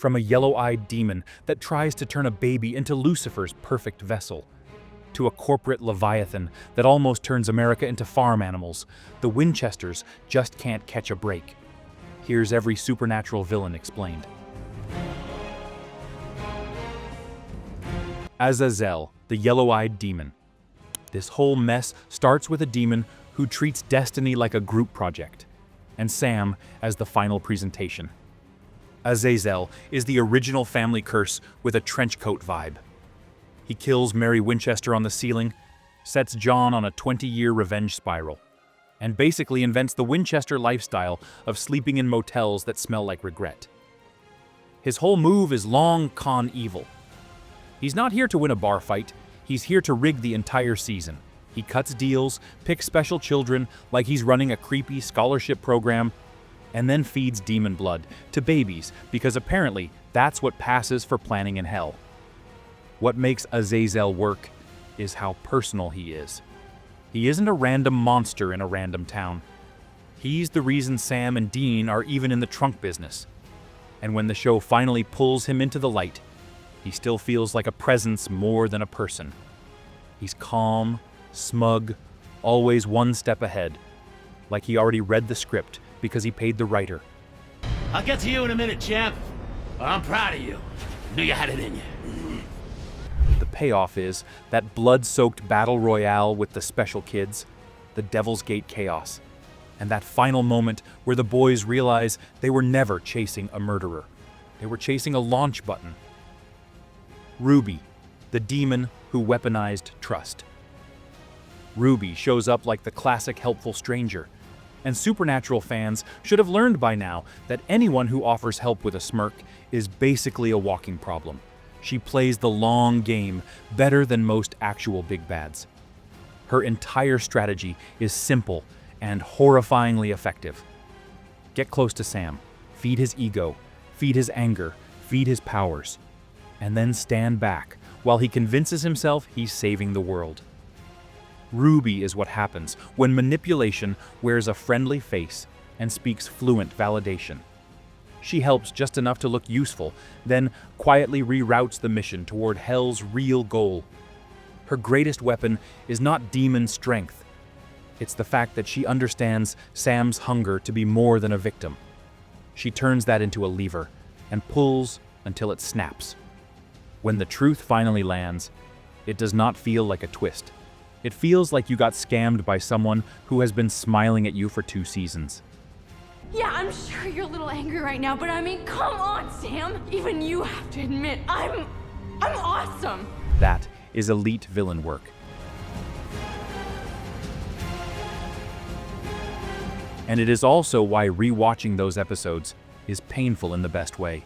from a yellow-eyed demon that tries to turn a baby into Lucifer's perfect vessel, to a corporate leviathan that almost turns America into farm animals, the Winchesters just can't catch a break. Here's every supernatural villain explained. Azazel, the yellow-eyed demon. This whole mess starts with a demon who treats destiny like a group project, and Sam as the final presentation. Azazel is the original family curse with a trench coat vibe. He kills Mary Winchester on the ceiling, sets John on a 20-year revenge spiral, and basically invents the Winchester lifestyle of sleeping in motels that smell like regret. His whole move is long con evil. He's not here to win a bar fight, he's here to rig the entire season. He cuts deals, picks special children like he's running a creepy scholarship program, and then feeds demon blood to babies because apparently that's what passes for planning in hell. What makes Azazel work is how personal he is. He isn't a random monster in a random town. He's the reason Sam and Dean are even in the trunk business. And when the show finally pulls him into the light, he still feels like a presence more than a person. He's calm, smug, always one step ahead, like he already read the script because he paid the writer. I'll get to you in a minute, champ. I'm proud of you. Knew you had it in you. The payoff is that blood-soaked battle royale with the special kids, the Devil's Gate chaos, and that final moment where the boys realize they were never chasing a murderer. They were chasing a launch button. Ruby, the demon who weaponized trust. Ruby shows up like the classic helpful stranger, and Supernatural fans should have learned by now that anyone who offers help with a smirk is basically a walking problem. She plays the long game better than most actual big bads. Her entire strategy is simple and horrifyingly effective. Get close to Sam, feed his ego, feed his anger, feed his powers, and then stand back while he convinces himself he's saving the world. Ruby is what happens when manipulation wears a friendly face and speaks fluent validation. She helps just enough to look useful, then quietly reroutes the mission toward Hell's real goal. Her greatest weapon is not demon strength. It's the fact that she understands Sam's hunger to be more than a victim. She turns that into a lever and pulls until it snaps. When the truth finally lands, it does not feel like a twist. It feels like you got scammed by someone who has been smiling at you for 2 seasons. Yeah, I'm sure you're a little angry right now, but I mean, come on, Sam! Even you have to admit, I'm awesome! That is elite villain work. And it is also why rewatching those episodes is painful in the best way.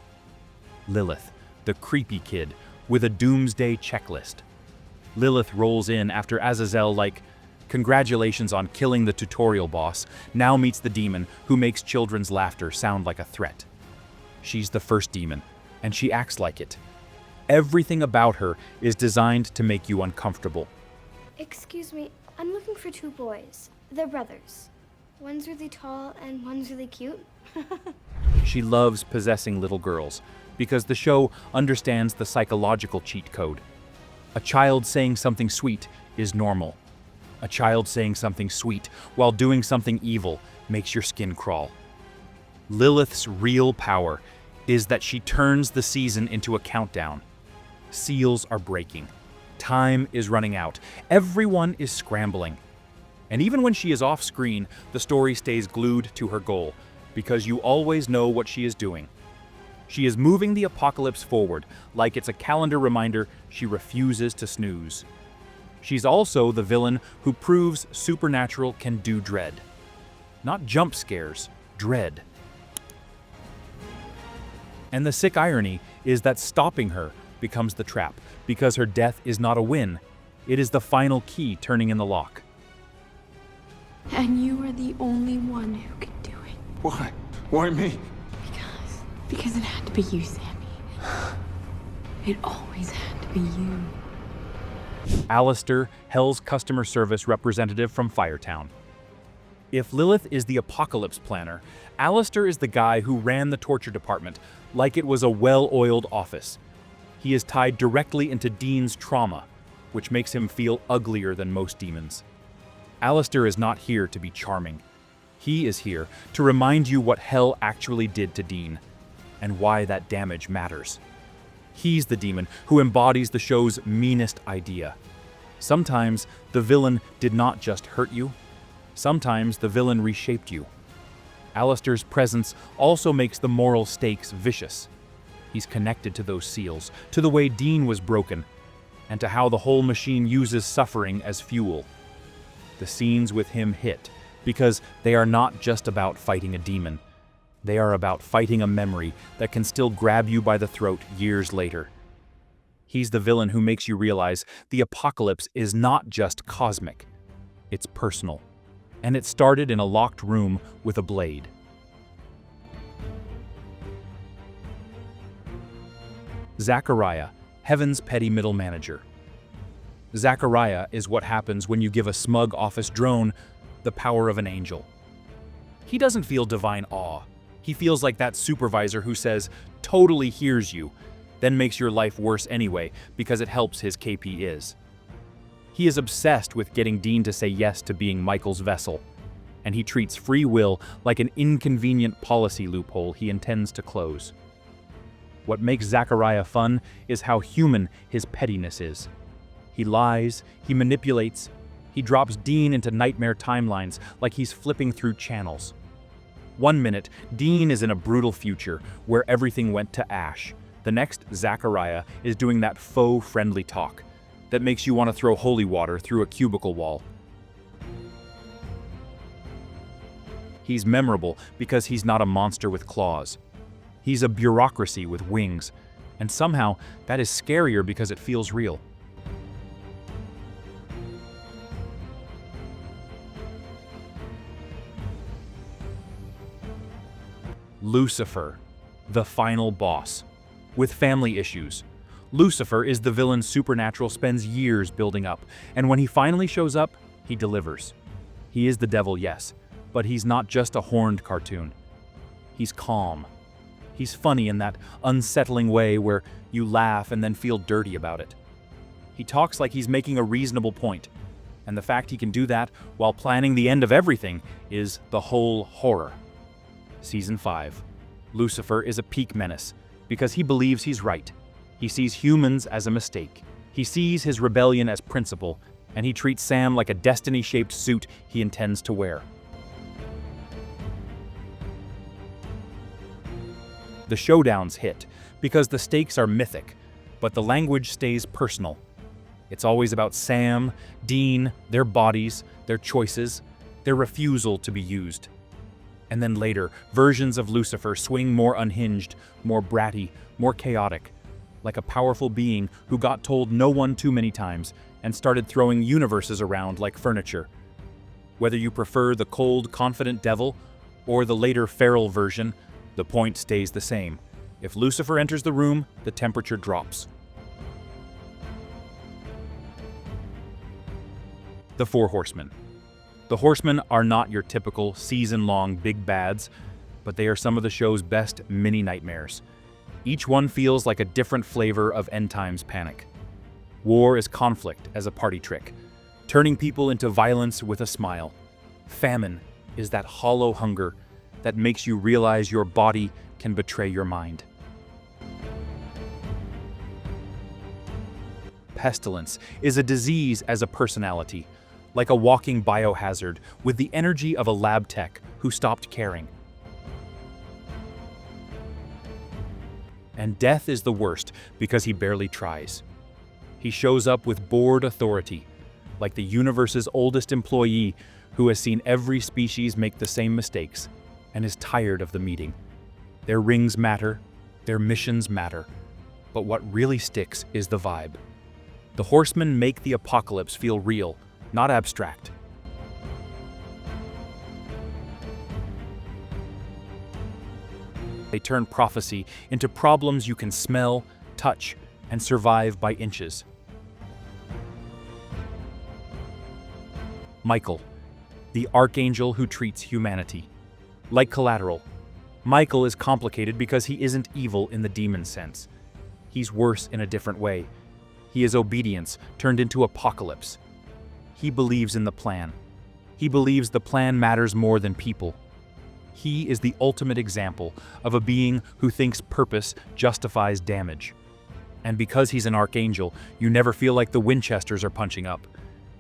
Lilith, the creepy kid, with a Doomsday checklist. Lilith rolls in after Azazel like, "Congratulations on killing the tutorial boss," now meets the demon who makes children's laughter sound like a threat. She's the first demon, and she acts like it. Everything about her is designed to make you uncomfortable. Excuse me, I'm looking for 2 boys. They're brothers. One's really tall and one's really cute. She loves possessing little girls because the show understands the psychological cheat code. A child saying something sweet is normal. A child saying something sweet while doing something evil makes your skin crawl. Lilith's real power is that she turns the season into a countdown. Seals are breaking. Time is running out. Everyone is scrambling. And even when she is off screen, the story stays glued to her goal, because you always know what she is doing. She is moving the apocalypse forward, like it's a calendar reminder she refuses to snooze. She's also the villain who proves Supernatural can do dread. Not jump scares, dread. And the sick irony is that stopping her becomes the trap, because her death is not a win. It is the final key turning in the lock. And you are the only one who can do it. Why? Why me? Because it had to be you, Sammy. It always had to be you. Alistair, Hell's customer service representative from Firetown. If Lilith is the apocalypse planner, Alistair is the guy who ran the torture department like it was a well-oiled office. He is tied directly into Dean's trauma, which makes him feel uglier than most demons. Alistair is not here to be charming. He is here to remind you what hell actually did to Dean, and why that damage matters. He's the demon who embodies the show's meanest idea. Sometimes the villain did not just hurt you, sometimes the villain reshaped you. Alistair's presence also makes the moral stakes vicious. He's connected to those seals, to the way Dean was broken, and to how the whole machine uses suffering as fuel. The scenes with him hit, because they are not just about fighting a demon. They are about fighting a memory that can still grab you by the throat years later. He's the villain who makes you realize the apocalypse is not just cosmic, it's personal. And it started in a locked room with a blade. Zachariah, Heaven's petty middle manager. Zachariah is what happens when you give a smug office drone the power of an angel. He doesn't feel divine awe. He feels like that supervisor who says, "totally hears you," then makes your life worse anyway because it helps his KP. He is obsessed with getting Dean to say yes to being Michael's vessel, and he treats free will like an inconvenient policy loophole he intends to close. What makes Zachariah fun is how human his pettiness is. He lies, he manipulates, he drops Dean into nightmare timelines like he's flipping through channels. One minute, Dean is in a brutal future where everything went to ash. The next, Zachariah is doing that faux friendly talk that makes you want to throw holy water through a cubicle wall. He's memorable because he's not a monster with claws. He's a bureaucracy with wings, and somehow that is scarier because it feels real. Lucifer, the final boss. With family issues, Lucifer is the villain Supernatural spends years building up, and when he finally shows up, he delivers. He is the devil, yes, but he's not just a horned cartoon. He's calm. He's funny in that unsettling way where you laugh and then feel dirty about it. He talks like he's making a reasonable point, and the fact he can do that while planning the end of everything is the whole horror. Season 5. Lucifer is a peak menace because he believes he's right. He sees humans as a mistake. He sees his rebellion as principle, and he treats Sam like a destiny-shaped suit he intends to wear. The showdowns hit because the stakes are mythic, but the language stays personal. It's always about Sam, Dean, their bodies, their choices, their refusal to be used. And then later, versions of Lucifer swing more unhinged, more bratty, more chaotic, like a powerful being who got told no one too many times and started throwing universes around like furniture. Whether you prefer the cold, confident devil or the later feral version, the point stays the same. If Lucifer enters the room, the temperature drops. The Four Horsemen. The Horsemen are not your typical season-long big bads, but they are some of the show's best mini-nightmares. Each one feels like a different flavor of end times panic. War is conflict as a party trick, turning people into violence with a smile. Famine is that hollow hunger that makes you realize your body can betray your mind. Pestilence is a disease as a personality, like a walking biohazard with the energy of a lab tech who stopped caring. And Death is the worst because he barely tries. He shows up with bored authority, like the universe's oldest employee who has seen every species make the same mistakes and is tired of the meeting. Their rings matter, their missions matter, but what really sticks is the vibe. The Horsemen make the apocalypse feel real, not abstract. They turn prophecy into problems you can smell, touch, and survive by inches. Michael, the archangel who treats humanity. Like Collateral, Michael is complicated because he isn't evil in the demon sense. He's worse in a different way. He is obedience turned into apocalypse. He believes in the plan. He believes the plan matters more than people. He is the ultimate example of a being who thinks purpose justifies damage. And because he's an archangel, you never feel like the Winchesters are punching up.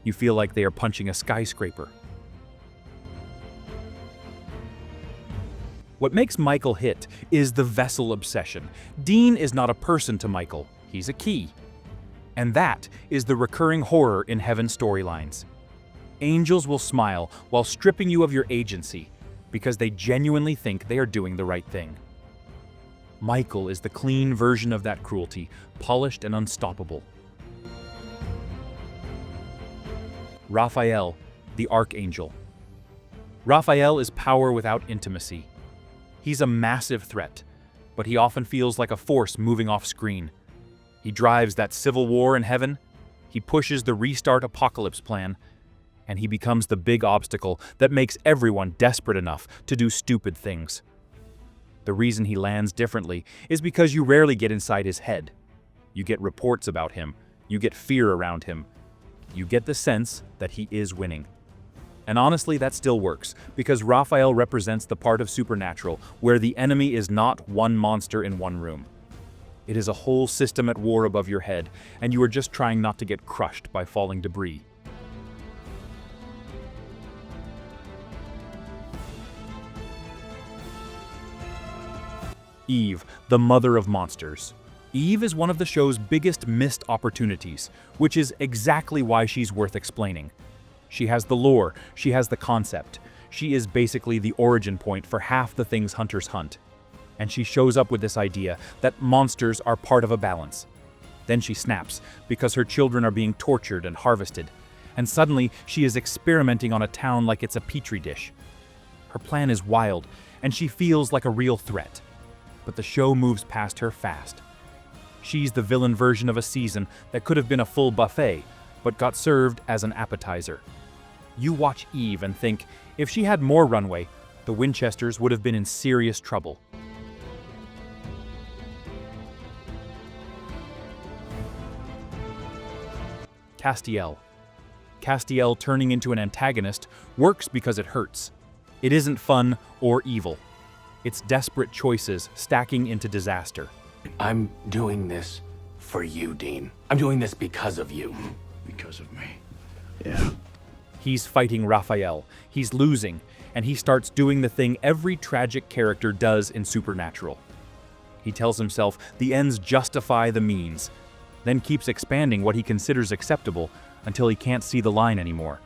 You feel like they are punching a skyscraper. What makes Michael hit is the vessel obsession. Dean is not a person to Michael, he's a key. And that is the recurring horror in Heaven storylines. Angels will smile while stripping you of your agency because they genuinely think they are doing the right thing. Michael is the clean version of that cruelty, polished and unstoppable. Raphael, the Archangel. Raphael is power without intimacy. He's a massive threat, but he often feels like a force moving off screen. He drives that civil war in heaven, he pushes the restart apocalypse plan, and he becomes the big obstacle that makes everyone desperate enough to do stupid things. The reason he lands differently is because you rarely get inside his head. You get reports about him, you get fear around him, you get the sense that he is winning. And honestly, that still works, because Raphael represents the part of Supernatural where the enemy is not one monster in one room. It is a whole system at war above your head, and you are just trying not to get crushed by falling debris. Eve, the mother of monsters. Eve is one of the show's biggest missed opportunities, which is exactly why she's worth explaining. She has the lore, she has the concept. She is basically the origin point for half the things hunters hunt. And she shows up with this idea that monsters are part of a balance. Then she snaps, because her children are being tortured and harvested. And suddenly, she is experimenting on a town like it's a petri dish. Her plan is wild, and she feels like a real threat. But the show moves past her fast. She's the villain version of a season that could have been a full buffet, but got served as an appetizer. You watch Eve and think, if she had more runway, the Winchesters would have been in serious trouble. Castiel. Castiel turning into an antagonist works because it hurts. It isn't fun or evil. It's desperate choices stacking into disaster. I'm doing this for you, Dean. I'm doing this because of you. Because of me. Yeah. He's fighting Raphael, he's losing, and he starts doing the thing every tragic character does in Supernatural. He tells himself the ends justify the means, then keeps expanding what he considers acceptable until he can't see the line anymore.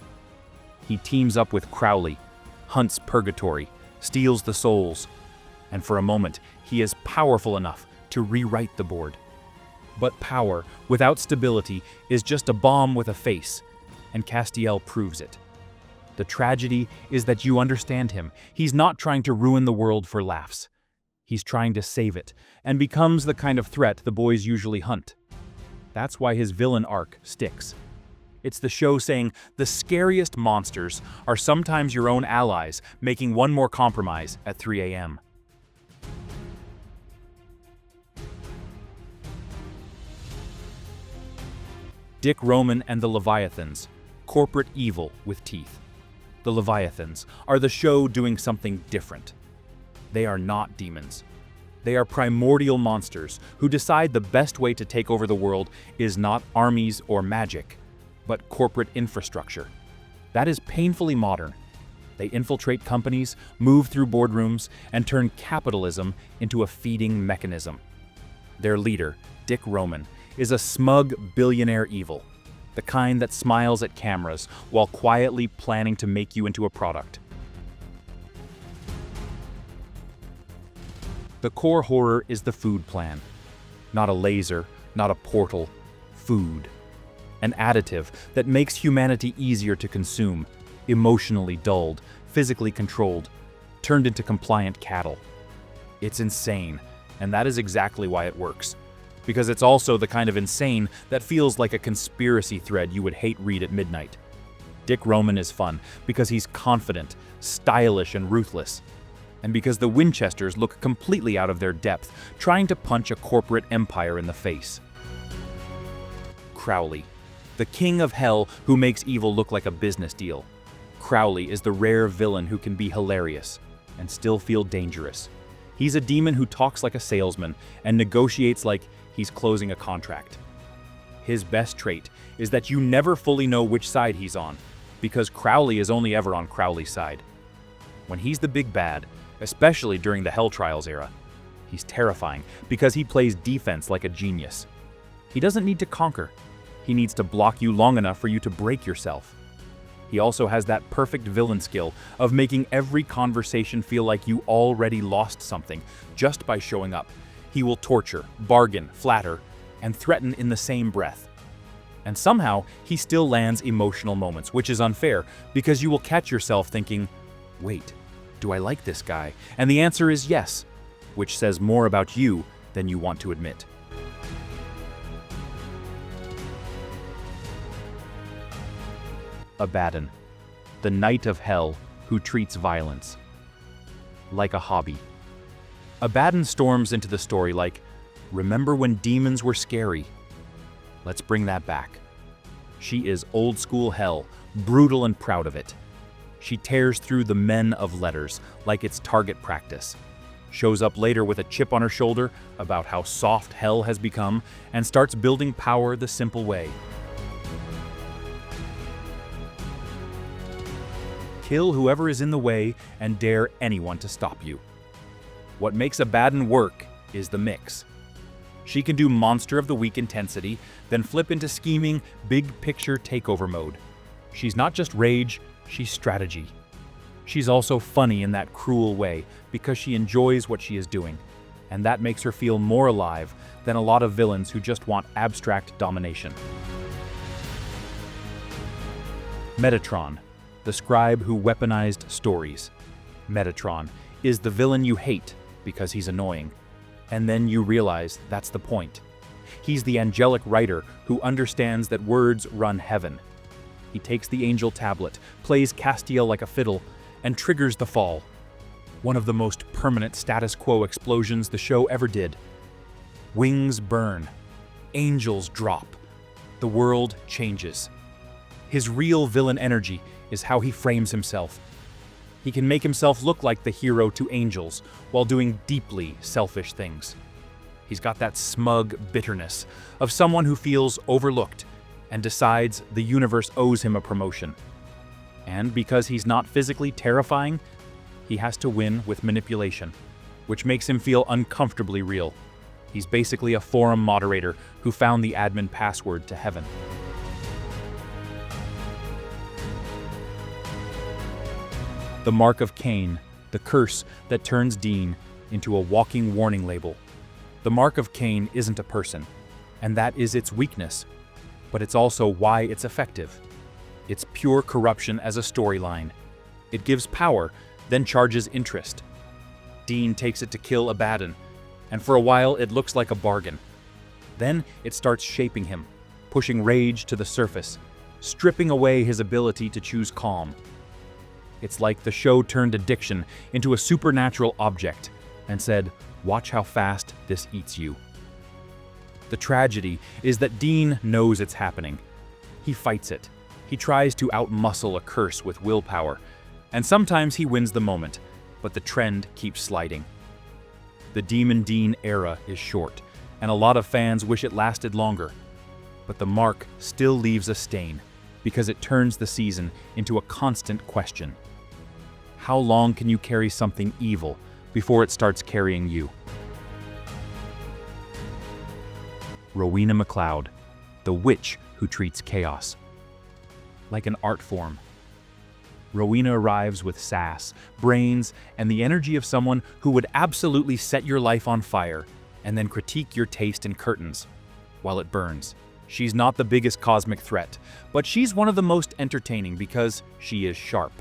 He teams up with Crowley, hunts Purgatory, steals the souls, and for a moment, he is powerful enough to rewrite the board. But power, without stability, is just a bomb with a face, and Castiel proves it. The tragedy is that you understand him. He's not trying to ruin the world for laughs. He's trying to save it, and becomes the kind of threat the boys usually hunt. That's why his villain arc sticks. It's the show saying the scariest monsters are sometimes your own allies, making one more compromise at 3 a.m. Dick Roman and the Leviathans, corporate evil with teeth. The Leviathans are the show doing something different. They are not demons. They are primordial monsters who decide the best way to take over the world is not armies or magic, but corporate infrastructure. That is painfully modern. They infiltrate companies, move through boardrooms, and turn capitalism into a feeding mechanism. Their leader, Dick Roman, is a smug billionaire evil, the kind that smiles at cameras while quietly planning to make you into a product. The core horror is the food plan. Not a laser, not a portal, food. An additive that makes humanity easier to consume, emotionally dulled, physically controlled, turned into compliant cattle. It's insane, and that is exactly why it works. Because it's also the kind of insane that feels like a conspiracy thread you would hate read at midnight. Dick Roman is fun because he's confident, stylish, and ruthless. And because the Winchesters look completely out of their depth, trying to punch a corporate empire in the face. Crowley, the king of hell who makes evil look like a business deal. Crowley is the rare villain who can be hilarious and still feel dangerous. He's a demon who talks like a salesman and negotiates like he's closing a contract. His best trait is that you never fully know which side he's on, because Crowley is only ever on Crowley's side. When he's the big bad, especially during the Hell Trials era, he's terrifying because he plays defense like a genius. He doesn't need to conquer. He needs to block you long enough for you to break yourself. He also has that perfect villain skill of making every conversation feel like you already lost something just by showing up. He will torture, bargain, flatter, and threaten in the same breath. And somehow, he still lands emotional moments, which is unfair because you will catch yourself thinking, wait, do I like this guy? And the answer is yes, which says more about you than you want to admit. Abaddon, the knight of hell who treats violence like a hobby. Abaddon storms into the story like, remember when demons were scary? Let's bring that back. She is old school hell, brutal and proud of it. She tears through the men of letters like it's target practice. Shows up later with a chip on her shoulder about how soft hell has become and starts building power the simple way. Kill whoever is in the way and dare anyone to stop you. What makes Abaddon work is the mix. She can do Monster of the Week intensity, then flip into scheming, big-picture takeover mode. She's not just rage, she's strategy. She's also funny in that cruel way because she enjoys what she is doing, and that makes her feel more alive than a lot of villains who just want abstract domination. Metatron, the scribe who weaponized stories. Metatron is the villain you hate because he's annoying. And then you realize that's the point. He's the angelic writer who understands that words run heaven. He takes the angel tablet, plays Castiel like a fiddle, and triggers the fall. One of the most permanent status quo explosions the show ever did. Wings burn. Angels drop. The world changes. His real villain energy is how he frames himself. He can make himself look like the hero to angels while doing deeply selfish things. He's got that smug bitterness of someone who feels overlooked and decides the universe owes him a promotion. And because he's not physically terrifying, he has to win with manipulation, which makes him feel uncomfortably real. He's basically a forum moderator who found the admin password to heaven. The Mark of Cain, the curse that turns Dean into a walking warning label. The Mark of Cain isn't a person, and that is its weakness, but it's also why it's effective. It's pure corruption as a storyline. It gives power, then charges interest. Dean takes it to kill Abaddon, and for a while it looks like a bargain. Then it starts shaping him, pushing rage to the surface, stripping away his ability to choose calm. It's like the show turned addiction into a supernatural object and said, watch how fast this eats you. The tragedy is that Dean knows it's happening. He fights it. He tries to outmuscle a curse with willpower, and sometimes he wins the moment, but the trend keeps sliding. The Demon Dean era is short, and a lot of fans wish it lasted longer. But the mark still leaves a stain, because it turns the season into a constant question. How long can you carry something evil before it starts carrying you? Rowena McLeod, the witch who treats chaos like an art form. Rowena arrives with sass, brains, and the energy of someone who would absolutely set your life on fire and then critique your taste in curtains while it burns. She's not the biggest cosmic threat, but she's one of the most entertaining because she is sharp.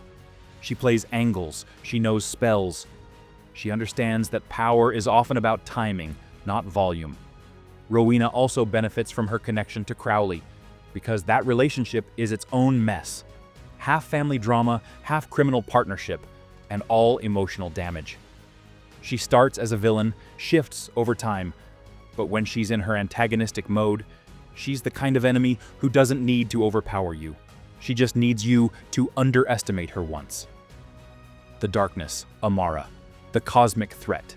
She plays angles, she knows spells. She understands that power is often about timing, not volume. Rowena also benefits from her connection to Crowley, because that relationship is its own mess. half family drama, half criminal partnership, and all emotional damage. She starts as a villain, shifts over time, but when she's in her antagonistic mode, she's the kind of enemy who doesn't need to overpower you. She just needs you to underestimate her once. The Darkness, Amara, the cosmic threat.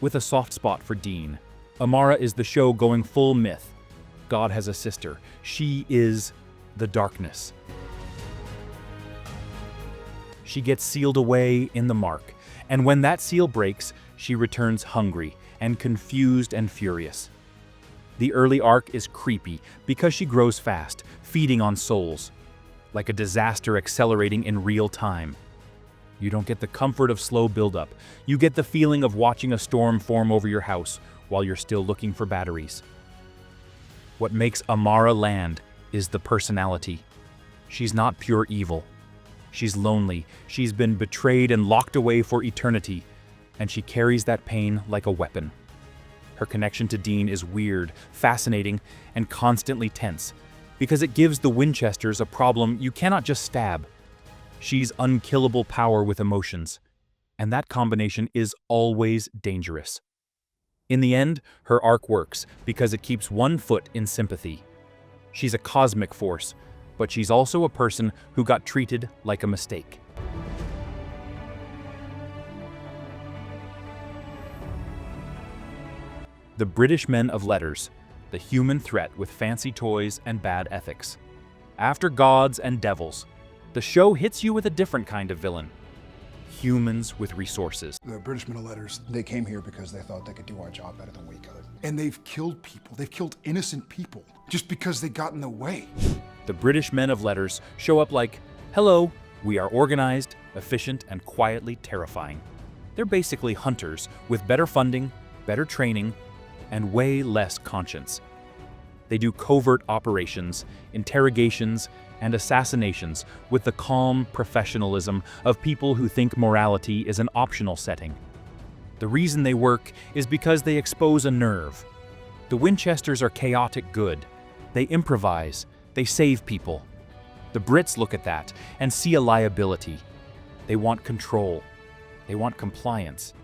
With a soft spot for Dean, Amara is the show going full myth. God has a sister. She is the Darkness. She gets sealed away in the mark, and when that seal breaks, she returns hungry and confused and furious. The early arc is creepy because she grows fast, feeding on souls, like a disaster accelerating in real time. You don't get the comfort of slow buildup. You get the feeling of watching a storm form over your house while you're still looking for batteries. What makes Amara land is the personality. She's not pure evil. She's lonely. She's been betrayed and locked away for eternity, and she carries that pain like a weapon. Her connection to Dean is weird, fascinating, and constantly tense, because it gives the Winchesters a problem you cannot just stab. She's unkillable power with emotions, and that combination is always dangerous. In the end, her arc works because it keeps one foot in sympathy. She's a cosmic force, but she's also a person who got treated like a mistake. The British men of letters, the human threat with fancy toys and bad ethics. After gods and devils, the show hits you with a different kind of villain. Humans with resources. The British men of letters, they came here because they thought they could do our job better than we could. And they've killed people. They've killed innocent people just because they got in the way. The British men of letters show up like, hello, we are organized, efficient, and quietly terrifying. They're basically hunters with better funding, better training, and way less conscience. They do covert operations, interrogations, and assassinations with the calm professionalism of people who think morality is an optional setting. The reason they work is because they expose a nerve. The Winchesters are chaotic good. They improvise. They save people. The Brits look at that and see a liability. They want control. They want compliance.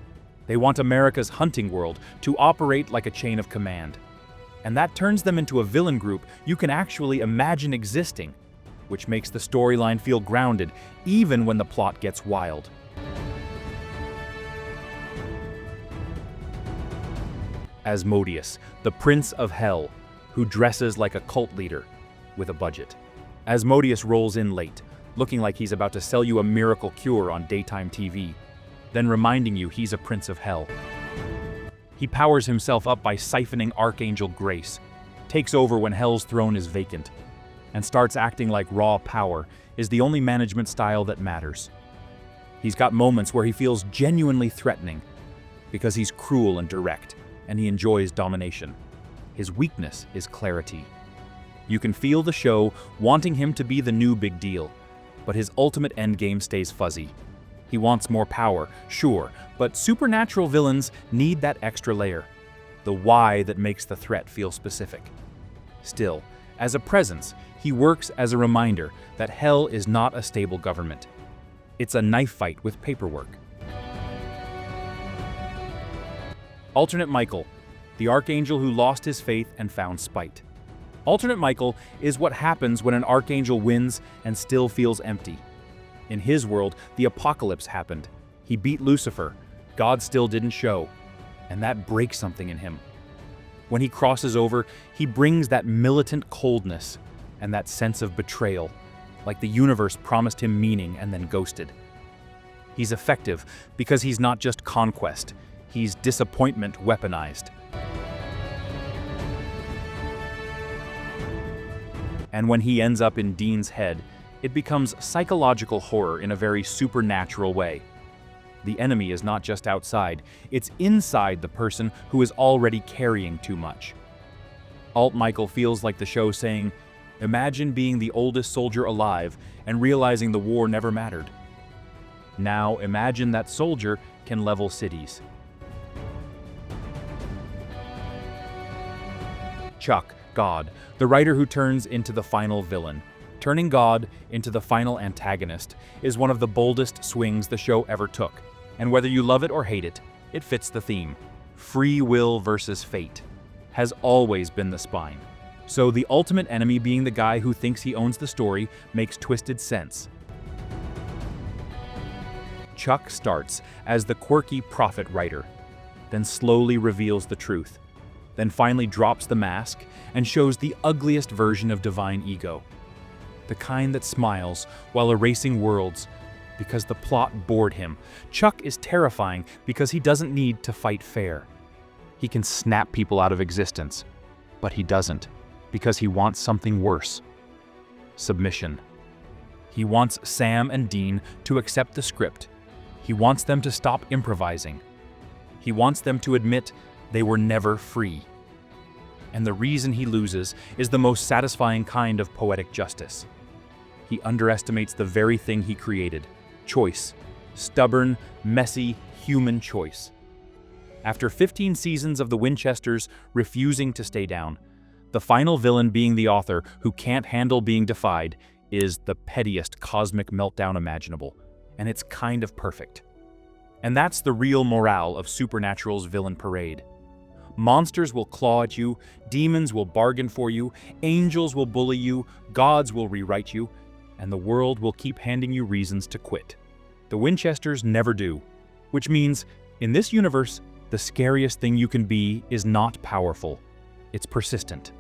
They want America's hunting world to operate like a chain of command. And that turns them into a villain group you can actually imagine existing, which makes the storyline feel grounded even when the plot gets wild. Asmodeus, the Prince of Hell, who dresses like a cult leader with a budget. Asmodeus rolls in late, looking like he's about to sell you a miracle cure on daytime TV, then reminding you he's a Prince of Hell. He powers himself up by siphoning Archangel Grace, takes over when Hell's throne is vacant, and starts acting like raw power is the only management style that matters. He's got moments where he feels genuinely threatening because he's cruel and direct, and he enjoys domination. His weakness is clarity. You can feel the show wanting him to be the new big deal, but his ultimate endgame stays fuzzy. He wants more power, sure, but supernatural villains need that extra layer, the why that makes the threat feel specific. Still, as a presence, he works as a reminder that Hell is not a stable government. It's a knife fight with paperwork. Alternate Michael, the archangel who lost his faith and found spite. Alternate Michael is what happens when an archangel wins and still feels empty. In his world, the apocalypse happened. He beat Lucifer. God still didn't show. And that breaks something in him. When he crosses over, he brings that militant coldness and that sense of betrayal, like the universe promised him meaning and then ghosted. He's effective because he's not just conquest, he's disappointment weaponized. And when he ends up in Dean's head, it becomes psychological horror in a very supernatural way. The enemy is not just outside, it's inside the person who is already carrying too much. Alt Michael feels like the show saying, imagine being the oldest soldier alive and realizing the war never mattered. Now imagine that soldier can level cities. Chuck, God, the writer who turns into the final villain. Turning God into the final antagonist is one of the boldest swings the show ever took, and whether you love it or hate it, it fits the theme. Free will versus fate has always been the spine. So the ultimate enemy being the guy who thinks he owns the story makes twisted sense. Chuck starts as the quirky prophet writer, then slowly reveals the truth, then finally drops the mask and shows the ugliest version of divine ego. The kind that smiles while erasing worlds because the plot bored him. Chuck is terrifying because he doesn't need to fight fair. He can snap people out of existence, but he doesn't because he wants something worse. Submission. He wants Sam and Dean to accept the script. He wants them to stop improvising. He wants them to admit they were never free. And the reason he loses is the most satisfying kind of poetic justice. He underestimates the very thing he created: choice. Stubborn, messy, human choice. After 15 seasons of the Winchesters refusing to stay down, the final villain being the author who can't handle being defied is the pettiest cosmic meltdown imaginable, and it's kind of perfect. And that's the real morale of Supernatural's villain parade. Monsters will claw at you, demons will bargain for you, angels will bully you, gods will rewrite you, and the world will keep handing you reasons to quit. The Winchesters never do, which means, in this universe, the scariest thing you can be is not powerful, it's persistent.